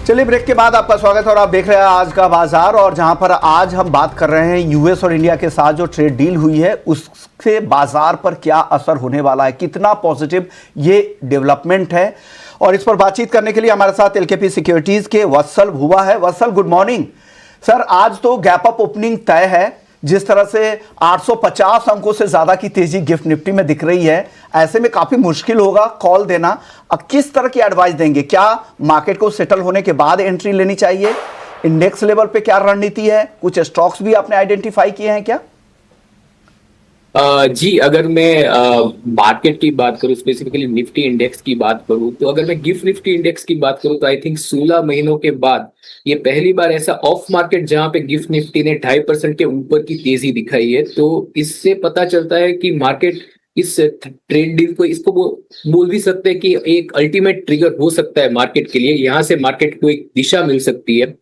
चलिए ब्रेक के बाद आपका स्वागत है और आप देख रहे हैं आज का बाजार। और जहां पर आज हम बात कर रहे हैं यूएस और इंडिया के साथ जो ट्रेड डील हुई है उससे बाजार पर क्या असर होने वाला है, कितना पॉजिटिव ये डेवलपमेंट है। और इस पर बातचीत करने के लिए हमारे साथ एलकेपी सिक्योरिटीज के वत्सल भुवा है। वत्सल, गुड मॉर्निंग सर। आज तो गैप अप ओपनिंग तय है, जिस तरह से 850 अंकों से ज्यादा की तेजी गिफ्ट निफ्टी में दिख रही है, ऐसे में काफी मुश्किल होगा कॉल देना। अब किस तरह की एडवाइस देंगे? क्या मार्केट को सेटल होने के बाद एंट्री लेनी चाहिए? इंडेक्स लेवल पे क्या रणनीति है? कुछ स्टॉक्स भी आपने आइडेंटिफाई किए हैं क्या? जी, अगर मैं मार्केट की बात करूं, स्पेसिफिकली निफ्टी इंडेक्स की बात करूं, तो अगर मैं गिफ्ट निफ्टी इंडेक्स की बात करूं तो आई थिंक 16 महीनों के बाद ये पहली बार ऐसा ऑफ मार्केट जहां पे गिफ्ट निफ्टी ने 2.5% के ऊपर की तेजी दिखाई है। तो इससे पता चलता है कि मार्केट इस ट्रेड डील को इसको बोल भी सकते हैं कि एक अल्टीमेट ट्रिगर हो सकता है मार्केट के लिए। यहाँ से मार्केट को एक दिशा मिल सकती है।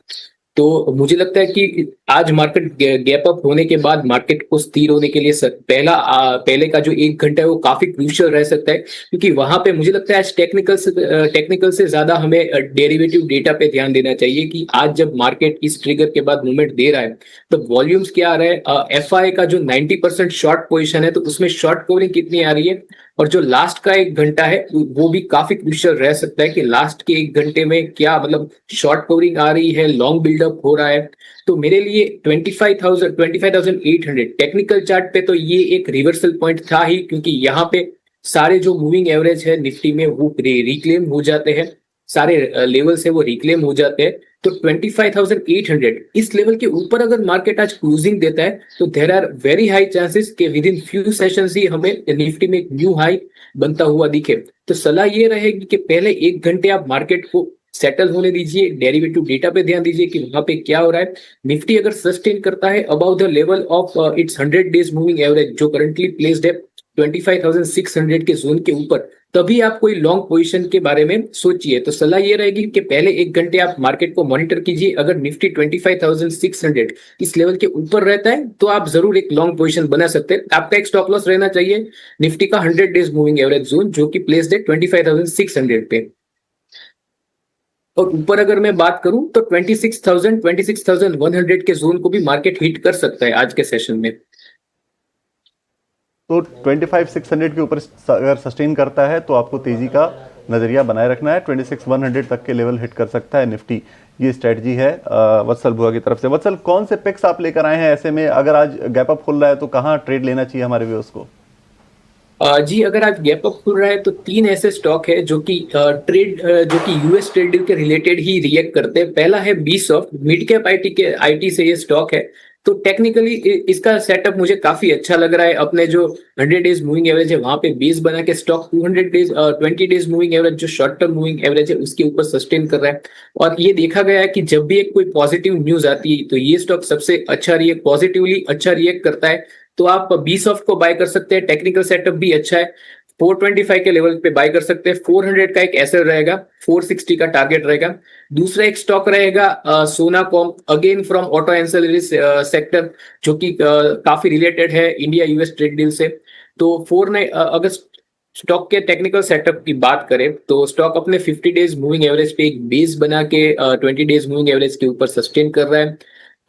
तो मुझे लगता है कि आज मार्केट गैप अप होने के बाद मार्केट को स्थिर होने के लिए पहले का जो 1 घंटा है वो काफी क्रूशियल रह सकता है, क्योंकि वहां पे मुझे लगता है आज टेक्निकल से ज्यादा हमें डेरिवेटिव डेटा पे ध्यान देना चाहिए कि आज जब मार्केट इस ट्रिगर के बाद मूवमेंट दे रहा है तो वॉल्यूम्स क्या आ रहा है। एफआई का जो 90% शॉर्ट पोजिशन है तो उसमें शॉर्ट कवरिंग कितनी आ रही है, और जो लास्ट का 1 घंटा है वो भी काफी क्रूशियल रह सकता है कि लास्ट के 1 घंटे में क्या मतलब शॉर्ट कवरिंग आ रही है, लॉन्ग बिल्डअप हो रहा है। तो मेरे लिए 25,800 टेक्निकल चार्ट पे तो ये एक रिवर्सल पॉइंट था ही, क्योंकि यहाँ पे सारे जो मूविंग एवरेज है निफ्टी में वो रिक्लेम हो जाते हैं, सारे लेवल से वो रिक्लेम हो जाते हैं। तो 25,800 इस लेवल के ऊपर अगर मार्केट आज क्रूजिंग देता है तो there are very high chances कि विद इन फ्यू सेशंस ही हमें निफ्टी में एक न्यू हाई बनता हुआ दिखे। तो सलाह ये रहेगी कि पहले 1 घंटे आप मार्केट को सेटल होने दीजिए, डेरिवेटिव डेटा पे ध्यान दीजिए कि वहां पे क्या हो रहा है। निफ्टी अगर सस्टेन करता है about the level of its 100 days moving average जो करंटली प्लेस्ड है 25,600 के जोन के ऊपर, तभी आप कोई लॉन्ग पोजीशन के बारे में सोचिए। तो सलाह ये रहेगी कि पहले 1 घंटे आप मार्केट को मॉनिटर कीजिए। अगर निफ्टी 25,600 इस लेवल के ऊपर रहता है तो आप जरूर एक लॉन्ग पोजीशन बना सकते हैं। आपका एक स्टॉप लॉस रहना चाहिए निफ्टी का 100 डेज मूविंग एवरेज जोन जो कि प्लेस्ड है 25,600 पे। और ऊपर अगर मैं बात करूं तो 26,100 के जोन को भी मार्केट हिट कर सकता है आज के सेशन में। तो 25,600 के ऊपर अगर सस्टेन करता है तो आपको तेजी का नजरिया बनाए रखना है। 26,100 तक के लेवल हिट कर सकता है निफ्टी, ये स्ट्रेटजी है वत्सल भुआ की तरफ से। वत्सल, कौन से पिक्स आप लेकर आए हैं ऐसे में? अगर आज गैप अप खुल रहा है तो कहाँ ट्रेड लेना चाहिए हमारे व्यूअर्स को? जी, अगर आज गैप अप खुल रहा है तो 3 ऐसे स्टॉक है जो कि यूएस ट्रेड डील के रिलेटेड ही रिएक्ट करते हैं। पहला है बीसॉफ्ट, मिड कैप आईटी से ये स्टॉक है। तो टेक्निकली इसका सेटअप मुझे काफी अच्छा लग रहा है। अपने जो 100 डेज मूविंग एवरेज है वहां पे बेस बना के स्टॉक 20 डेज मूविंग एवरेज जो शॉर्ट टर्म मूविंग एवरेज है उसके ऊपर सस्टेन कर रहा है। और ये देखा गया है कि जब भी एक कोई पॉजिटिव न्यूज आती है तो ये स्टॉक सबसे पॉजिटिवली अच्छा रिएक्ट करता है। तो आप बीसॉफ्ट को बाय कर सकते हैं, टेक्निकल सेटअप भी अच्छा है। 425 के लेवल पे बाय कर सकते हैं। 400 का एक एसएल रहेगा, 460 का टारगेट रहेगा। दूसरा एक स्टॉक रहेगा सोनाकॉम, again from auto ancillary sector, जो कि काफी रिलेटेड है इंडिया यूएस ट्रेड डील से। तो अगर स्टॉक के टेक्निकल सेटअप की बात करें तो स्टॉक अपने 50 डेज मूविंग एवरेज पे एक बेस बना के 20 डेज मूविंग एवरेज के ऊपर सस्टेन कर रहा है।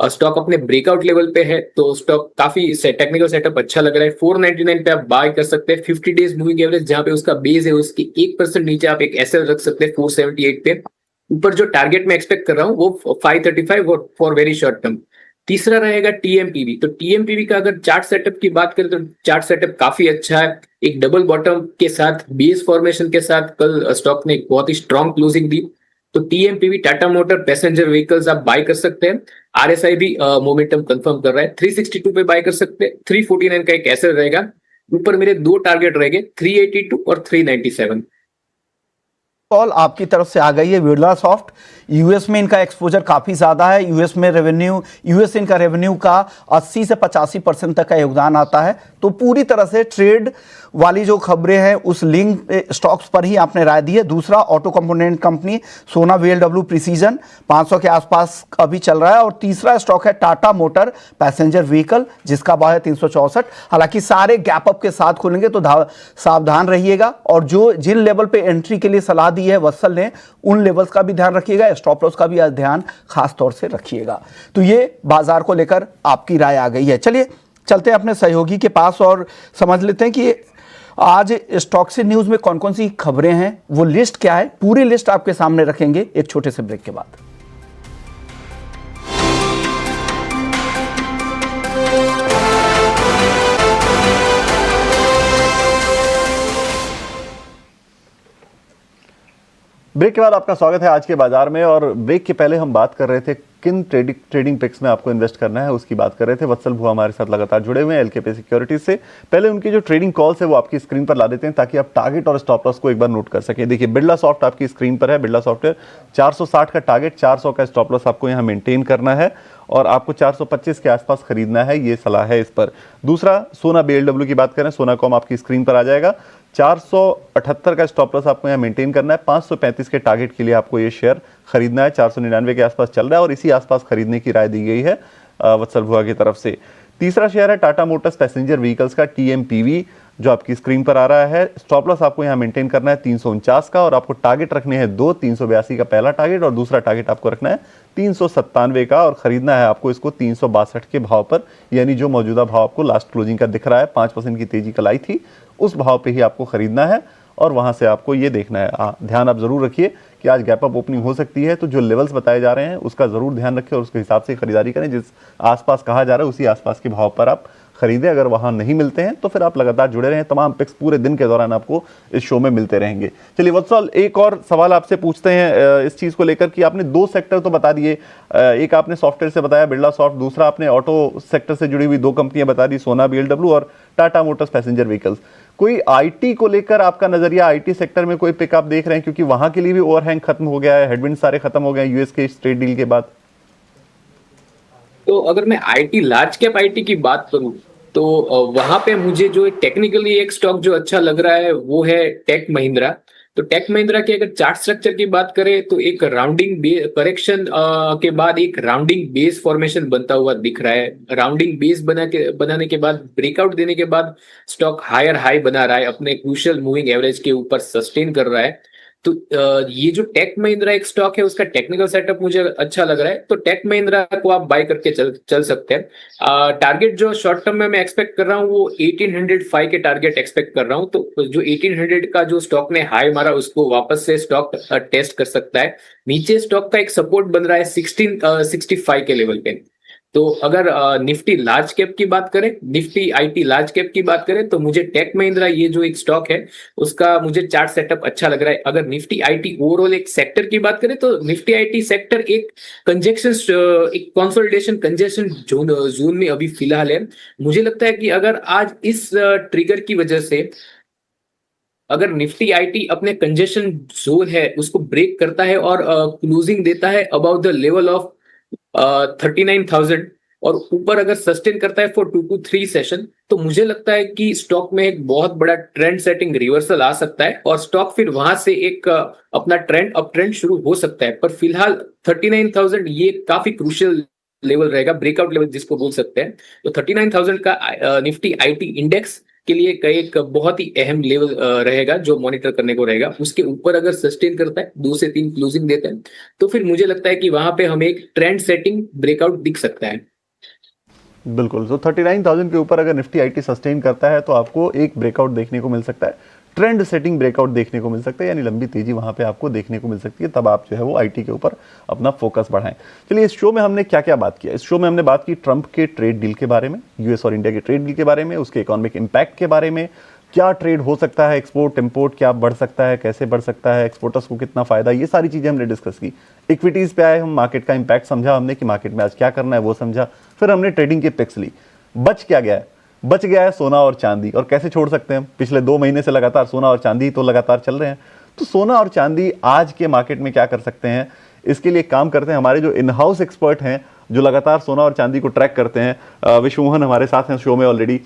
स्टॉक अपने ब्रेकआउट लेवल पे है तो स्टॉक काफी टेक्निकल सेटअप अच्छा लग रहा है। 499 पे आप बाय कर सकते हैं। 50 डेज मूविंग एवरेज जहां पे उसका बेस है उसके 1% नीचे आप एक एसएल रख सकते हैं 478 पे। ऊपर जो टारगेट मैं एक्सपेक्ट कर रहा हूँ वो 535 और फॉर वेरी शॉर्ट टर्म। तीसरा रहेगा टीएमपीवी। तो टीएमपीवी का अगर चार्ट सेटअप की बात करें तो चार्ट सेटअप काफी अच्छा है। एक डबल बॉटम के साथ बेस फॉर्मेशन के साथ कल स्टॉक ने एक बहुत ही स्ट्रॉन्ग क्लोजिंग दी। तो टीएमपीवी टाटा मोटर पैसेंजर व्हीकल्स आप बाय कर सकते हैं। आरएसआई भी मोमेंटम कंफर्म कर रहा है, 362 पे बाय कर सकते हैं। 349 का एक एसएल रहेगा। ऊपर मेरे 2 टारगेट रहेंगे, 382 और 397। कॉल आपकी तरफ से आ गई है। बिरलासॉफ्ट, यूएस में इनका एक्सपोजर काफी ज्यादा है। यूएस इनका रेवेन्यू का 80 से 85% तक का योगदान आता है। तो पूरी तरह से ट्रेड वाली जो खबरें हैं उस लिंक स्टॉक्स पर ही आपने राय दी है। दूसरा, ऑटो कंपोनेंट कंपनी सोना VLW प्रिसीजन 500 के आसपास अभी चल रहा है। और तीसरा स्टॉक है टाटा मोटर पैसेंजर व्हीकल, जिसका भाव है 364। हालांकि सारे गैप अप के साथ खुलेंगे तो सावधान रहिएगा। और जो जिन लेवल पे एंट्री के लिए सलाह दी है वत्सल ने, उन लेवल्स का भी ध्यान रखिएगा, स्टॉप लॉस का भी ध्यान खास तौर से रखिएगा। तो ये बाजार को लेकर आपकी राय आ गई है। चलिए चलते हैं अपने सहयोगी के पास और समझ लेते हैं कि आज स्टॉक से न्यूज में कौन कौन सी खबरें हैं, वो लिस्ट क्या है। पूरी लिस्ट आपके सामने रखेंगे एक छोटे से ब्रेक के बाद। ब्रेक के बाद आपका स्वागत है आज के बाजार में। और ब्रेक के पहले हम बात कर रहे थे किन ट्रेडिंग पिक्स में आपको इन्वेस्ट करना है, उसकी बात कर रहे थे। वत्सल भुआ हमारे साथ लगातार जुड़े हुए हैं LKP सिक्योरिटीज से। पहले उनकी जो ट्रेडिंग कॉल्स है वो आपकी स्क्रीन पर ला देते हैं ताकि आप टारगेट और स्टॉप लॉस को एक बार नोट कर सकें। देखिए, बिरला सॉफ्ट आपकी स्क्रीन पर है। बिरला सॉफ्टवेयर 460 का टारगेट, 400 का स्टॉप लॉस आपको यहाँ मेंटेन करना है और आपको 425 के आसपास खरीदना है, ये सलाह है इस पर। दूसरा, सोना BLW की बात करें, सोनाकॉम आपकी स्क्रीन पर आ जाएगा। 478 का स्टॉप लॉस आपको यहाँ मेंटेन करना है। 535 के टारगेट के लिए आपको ये शेयर खरीदना है। 499 के आसपास चल रहा है और इसी आसपास खरीदने की राय दी गई है वत्सल भुआ की तरफ से। तीसरा शेयर है टाटा मोटर्स पैसेंजर व्हीकल्स का TMPV, जो आपकी स्क्रीन पर आ रहा है। स्टॉप लॉस आपको यहाँ मेंटेन करना है 349 का और आपको टारगेट रखने हैं दो। 382 का पहला टारगेट और दूसरा टारगेट आपको रखना है 397 का और खरीदना है आपको इसको 362 के भाव पर, यानी जो मौजूदा भाव आपको लास्ट क्लोजिंग का दिख रहा है, 5% की तेजी कल आई थी, उस भाव पे ही आपको खरीदना है और वहां से आपको ये देखना है। ध्यान आप जरूर रखिए कि आज गैप अप ओपनिंग हो सकती है, तो जो लेवल्स बताए जा रहे हैं उसका जरूर ध्यान रखें और उसके हिसाब से खरीदारी करें। जिस आसपास कहा जा रहा है उसी आसपास के भाव पर आप खरीदें। अगर वहां नहीं मिलते हैं तो फिर आप लगातार जुड़े रहें। तमाम पिक्स पूरे दिन के दौरान आपको इस शो में मिलते रहेंगे। चलिए वत्सल, एक और सवाल आपसे पूछते हैं इस चीज को लेकर कि आपने दो सेक्टर तो बता दिए, एक आपने सॉफ्टवेयर से बताया बिरला सॉफ्ट, दूसरा आपने ऑटो सेक्टर से जुड़ी हुई दो कंपनियां बता दी, सोना BLW और टाटा मोटर्स पैसेंजर व्हीकल्स। कोई IT को लेकर आपका नजरिया, IT सेक्टर में कोई पिक आप देख रहे हैं, क्योंकि वहां के लिए भी ओवरहैंग खत्म हो गया है, हेडविंड सारे खत्म हो गए हैं US के इस ट्रेड डील के बाद। तो अगर मैं IT लार्ज कैप IT की बात करूं तो वहां पे मुझे जो टेक्निकली एक स्टॉक जो अच्छा लग रहा है वो है टेक महिंद्रा। तो टेक महिंद्रा के अगर चार्ट स्ट्रक्चर की बात करें तो एक राउंडिंग करेक्शन के बाद एक राउंडिंग बेस फॉर्मेशन बनता हुआ दिख रहा है। राउंडिंग बेस बनाने के बाद ब्रेकआउट देने के बाद स्टॉक हायर हाई बना रहा है, अपने क्रूशियल मूविंग एवरेज के ऊपर सस्टेन कर रहा है। तो ये जो टेक महिंद्रा एक स्टॉक है उसका टेक्निकल सेटअप मुझे अच्छा लग रहा है, तो टेक महिंद्रा को आप बाय करके चल सकते हैं। टारगेट जो शॉर्ट टर्म में मैं एक्सपेक्ट कर रहा हूँ वो 1805 के टारगेट एक्सपेक्ट कर रहा हूँ। तो जो 1800 का जो स्टॉक ने हाई मारा उसको वापस से स्टॉक टेस्ट कर सकता है। नीचे स्टॉक का एक सपोर्ट बन रहा है 1665 के लेवल पे। तो अगर निफ्टी लार्ज कैप की बात करें, निफ्टी IT लार्ज कैप की बात करें, तो मुझे टेक महिंद्रा ये जो एक स्टॉक है उसका मुझे चार्ट सेटअप अच्छा लग रहा है। अगर निफ्टी IT ओवरऑल एक सेक्टर की बात करें तो निफ्टी IT सेक्टर एक कंसोलिडेशन कंजेशन जोन में अभी फिलहाल है। मुझे लगता है कि अगर आज इस ट्रिगर की वजह से अगर निफ्टी IT अपने कंजेशन जोन है उसको ब्रेक करता है और क्लोजिंग देता है अबाउट द लेवल ऑफ 39,000 और ऊपर अगर सस्टेन करता है फॉर 2 to 3 सेशन, तो मुझे लगता है कि स्टॉक में एक बहुत बड़ा ट्रेंड सेटिंग रिवर्सल आ सकता है और स्टॉक फिर वहां से एक अपना अप ट्रेंड शुरू हो सकता है। पर फिलहाल 39,000 ये काफी क्रूशियल लेवल रहेगा, ब्रेकआउट लेवल जिसको बोल सकते हैं। तो 39,000 का निफ्टी IT इंडेक्स के लिए एक बहुत ही अहम लेवल रहेगा जो मॉनिटर करने को रहेगा। उसके ऊपर अगर सस्टेन करता है 2 से 3 क्लोजिंग देता है तो फिर मुझे लगता है कि वहां पे हमें एक ट्रेंड सेटिंग ब्रेकआउट दिख सकता है। बिल्कुल, तो 39,000 के ऊपर अगर निफ्टी IT सस्टेन करता है तो आपको एक ब्रेकआउट देखने को मिल सकता है, ट्रेंड सेटिंग ब्रेकआउट देखने को मिल सकता है, यानी लंबी तेजी वहां पे आपको देखने को मिल सकती है। तब आप जो है वो IT के ऊपर अपना फोकस बढ़ाएं। चलिए, इस शो में हमने क्या क्या बात किया। इस शो में हमने बात की ट्रंप के ट्रेड डील के बारे में, US और इंडिया के ट्रेड डील के बारे में, उसके इकोनॉमिक इंपैक्ट के बारे में, क्या ट्रेड हो सकता है, एक्सपोर्ट इंपोर्ट क्या बढ़ सकता है, कैसे बढ़ सकता है, एक्सपोर्टर्स को कितना फायदा, ये सारी चीजें हमने डिस्कस की। इक्विटीज पे आए हम, मार्केट का इंपैक्ट समझा हमने कि मार्केट में आज क्या करना है वो समझा। फिर हमने ट्रेडिंग के पिक्स ली। बच क्या गया है? बच गया है सोना और चांदी। और कैसे छोड़ सकते हैं हम? पिछले 2 महीने से लगातार सोना और चांदी तो लगातार चल रहे हैं। तो सोना और चांदी आज के मार्केट में क्या कर सकते हैं, इसके लिए काम करते हैं हमारे जो इन हाउस एक्सपर्ट हैं जो लगातार सोना और चांदी को ट्रैक करते हैं। विश्वमोहन हमारे साथ हैं शो में ऑलरेडी।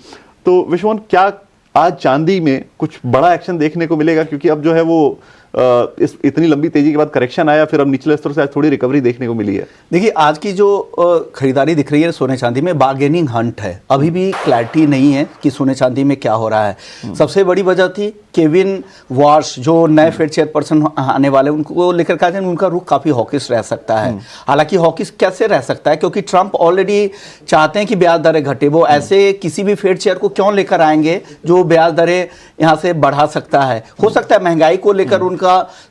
तो विश्वमोहन, क्या आज चांदी में कुछ बड़ा एक्शन देखने को मिलेगा, क्योंकि अब जो है वो इस इतनी लंबी तेजी के बाद करेक्शन आया, फिर अब निचले स्तर से आज थोड़ी रिकवरी देखने को मिली है। देखिए आज की जो खरीदारी दिख रही है सोने चांदी में, बार्गेनिंग हंट है, अभी भी क्लैरिटी नहीं है कि सोने चांदी में क्या हो रहा है। सबसे बड़ी वजह थी केविन वार्श जो नए फेड चेयरपर्सन आने वाले, उनको लेकर कहा जाए उनका रुख काफी हॉकिश रह सकता है। हालांकि हॉकिश कैसे रह सकता है, क्योंकि ट्रंप ऑलरेडी चाहते हैं कि ब्याज दरें घटे, वो ऐसे किसी भी फेड चेयर को क्यों लेकर आएंगे जो ब्याज दरें यहां से बढ़ा सकता है। हो सकता है महंगाई को लेकर उनका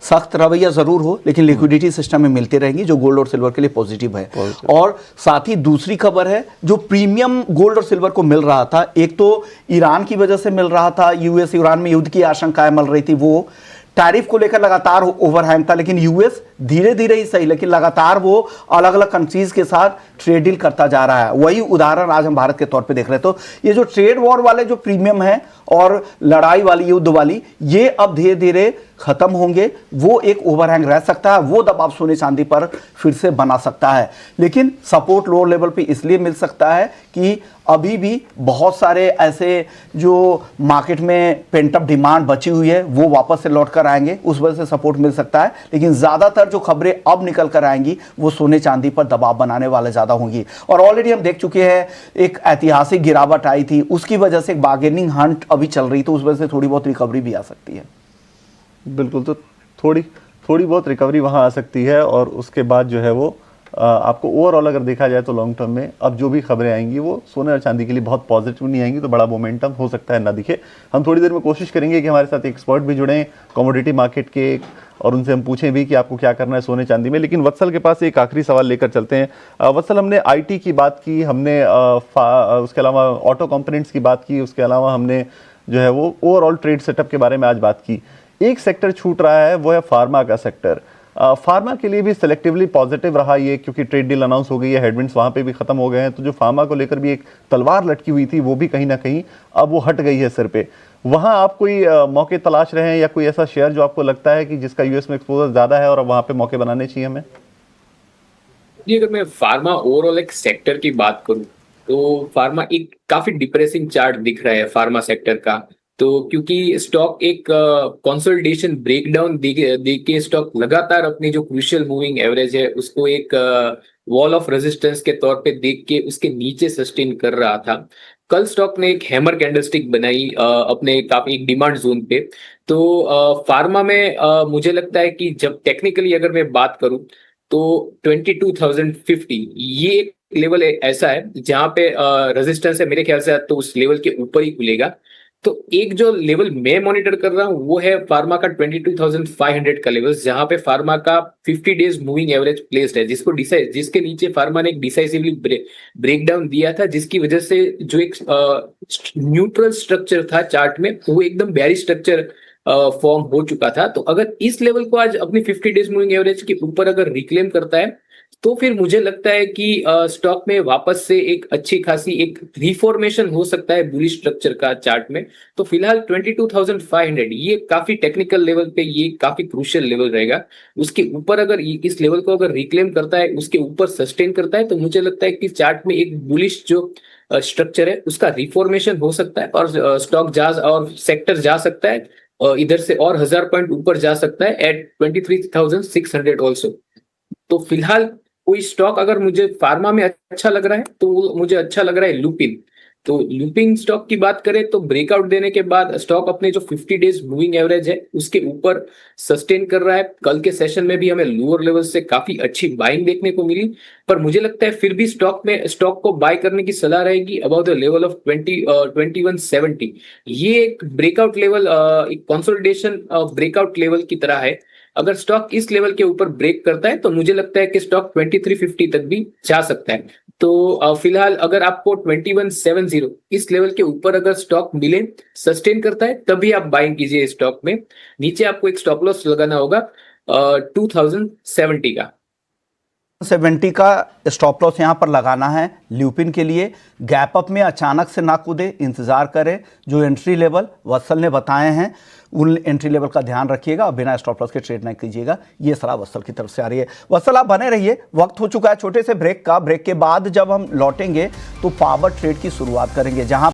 सख्त रवैया जरूर हो, लेकिन लिक्विडिटी सिस्टम में मिलती रहेंगी जो गोल्ड और सिल्वर के लिए पॉजिटिव है। और साथ ही दूसरी खबर है, जो प्रीमियम गोल्ड और सिल्वर को मिल रहा था, एक तो ईरान की वजह से मिल रहा था, यूएस ईरान में युद्ध की आशंकाएं मिल रही थी, वो टैरिफ को लेकर लगातार ओवरहैंग था, लेकिन यूएस धीरे धीरे ही सही लेकिन लगातार वो अलग अलग कंट्रीज के साथ ट्रेड डील करता जा रहा है। वही उदाहरण आज हम भारत के तौर पे देख रहे हैं। तो ये जो ट्रेड वॉर वाले जो प्रीमियम है और लड़ाई वाली युद्ध वाली, ये अब धीरे धीरे खत्म होंगे, वो एक ओवरहैंग रह सकता है, वो दबाव सोने चांदी पर फिर से बना सकता है। लेकिन सपोर्ट लोअर लेवल पे इसलिए मिल सकता है कि अभी भी बहुत सारे ऐसे जो मार्केट में पेंटअप डिमांड बची हुई है वो वापस से लौट कर आएंगे, उस वजह से सपोर्ट मिल सकता है। लेकिन ज्यादातर जो खबरें अब निकल कर आएंगी वो सोने चांदी पर दबाव बनाने वाले ज्यादा होंगी। और ऑलरेडी हम देख चुके हैं एक ऐतिहासिक गिरावट आई थी, उसकी वजह से एक बार्गेनिंग हंट अभी चल रही, तो उस वजह से थोड़ी बहुत रिकवरी भी आ सकती है। बिल्कुल, तो थोड़ी बहुत रिकवरी वहाँ आ सकती है। और उसके बाद जो है वो आपको ओवरऑल अगर देखा जाए तो लॉन्ग टर्म में अब जो भी खबरें आएंगी वो सोने और चांदी के लिए बहुत पॉजिटिव नहीं आएंगी, तो बड़ा मोमेंटम हो सकता है ना दिखे। हम थोड़ी देर में कोशिश करेंगे कि हमारे साथ एक एक्सपर्ट भी जुड़ें कमोडिटी मार्केट के, और उनसे हम पूछें भी कि आपको क्या करना है सोने चांदी में। लेकिन वत्सल के पास एक आखिरी सवाल लेकर चलते हैं। वत्सल, हमने आईटी की बात की, हमने उसके अलावा ऑटो कंपोनेंट्स की बात की, उसके अलावा हमने जो है वो ओवरऑल ट्रेड सेटअप के बारे में आज बात की। एक सेक्टर छूट रहा है, वो है फार्मा का सेक्टर। फार्मा के लिए भी सेलेक्टिवली पॉजिटिव रहा ये, क्योंकि ट्रेड डील अनाउंस हो गई है, हेडविंड्स वहाँ पे भी खत्म हो गए हैं, तो जो फार्मा को लेकर भी एक तलवार लटकी हुई थी वो भी कहीं ना कहीं अब वो हट गई है सिर पे। वहाँ आप कोई मौके तलाश रहे हैं या कोई ऐसा शेयर जो आपको लगता है कि जिसका यूएस में एक्सपोजर ज्यादा है और अब वहाँ पे मौके बनाने चाहिए हमें? जी, अगर मैं फार्मा ओवरऑल एक सेक्टर की बात करूं तो फार्मा एक काफी डिप्रेसिंग चार्ट दिख रहा है फार्मा सेक्टर का। तो क्योंकि स्टॉक एक कंसोलिडेशन ब्रेकडाउन देके स्टॉक लगातार अपनी जो क्रूशियल मूविंग एवरेज है उसको एक वॉल ऑफ रेजिस्टेंस के तौर पे देख के उसके नीचे सस्टेन कर रहा था। कल स्टॉक ने एक हैमर कैंडलस्टिक बनाई अपने काफी एक डिमांड जोन पे। तो फार्मा में मुझे लगता है कि जब टेक्निकली अगर मैं बात करूं तो 22,050 ये एक लेवल ऐसा है जहां पे रेजिस्टेंस है, मेरे ख्याल से तो उस लेवल के ऊपर ही खुलेगा। तो एक जो लेवल मैं मॉनिटर कर रहा हूं वो है फार्मा का 22,500 का लेवल, जहां पे फार्मा का 50 डेज मूविंग एवरेज प्लेस्ड है, जिसके नीचे फार्मा ने एक डिसाइसिवली ब्रेकडाउन दिया था, जिसकी वजह से जो एक न्यूट्रल स्ट्रक्चर था चार्ट में वो एकदम बेयरिश स्ट्रक्चर फॉर्म हो चुका था। तो अगर इस लेवल को आज अपनी 50 डेज मूविंग एवरेज के ऊपर अगर रिक्लेम करता है तो फिर मुझे लगता है कि स्टॉक में वापस से एक अच्छी खासी एक रिफॉर्मेशन हो सकता है बुलिश स्ट्रक्चर का चार्ट में। तो फिलहाल 22,500 ये काफी टेक्निकल लेवल पे ये काफी क्रूशियल लेवल रहेगा। उसके ऊपर अगर इस लेवल को अगर रिक्लेम करता है, उसके ऊपर सस्टेन करता है, तो मुझे लगता है कि चार्ट में एक बुलिश जो स्ट्रक्चर है उसका रिफॉर्मेशन हो सकता है और स्टॉक जा और सेक्टर जा सकता है इधर से और 1000 पॉइंट ऊपर जा सकता है एट 23,600 ऑल्सो। तो फिलहाल कोई स्टॉक अगर मुझे फार्मा में अच्छा लग रहा है तो मुझे अच्छा लग रहा है लुपिन। तो लुपिन स्टॉक की बात करें तो ब्रेकआउट देने के बाद स्टॉक अपने जो 50 डेज मूविंग एवरेज है उसके ऊपर सस्टेन कर रहा है। कल के सेशन में भी हमें लोअर लेवल से काफी अच्छी बाइंग देखने को मिली, पर मुझे लगता है फिर भी स्टॉक को बाय करने की सलाह रहेगी अबाउट द लेवल ऑफ 2170। ये एक ब्रेकआउट लेवल, एक कंसोलिडेशन ब्रेकआउट लेवल की तरह है। अगर स्टॉक इस लेवल के ऊपर ब्रेक करता है तो मुझे लगता है कि स्टॉक 2350 तक भी जा सकता है। तो फिलहाल अगर आपको 2170 इस लेवल के ऊपर अगर स्टॉक मिले, सस्टेन करता है, तभी आप बाइंग कीजिए स्टॉक में। नीचे आपको एक स्टॉप लॉस लगाना होगा 2070 का। 70 का स्टॉप लॉस यहां पर लगाना है ल्यूपिन के लिए। गैप अप में अचानक से ना कूदे, इंतजार करें। जो एंट्री लेवल वत्सल ने बताए हैं उन एंट्री लेवल का ध्यान रखिएगा और बिना स्टॉप लॉस के ट्रेड ना कीजिएगा। ये सलाह वत्सल की तरफ से आ रही है। वत्सल आप बने रहिए, वक्त हो चुका है छोटे से ब्रेक का। ब्रेक के बाद जब हम लौटेंगे तो पावर ट्रेड की शुरुआत करेंगे, जहां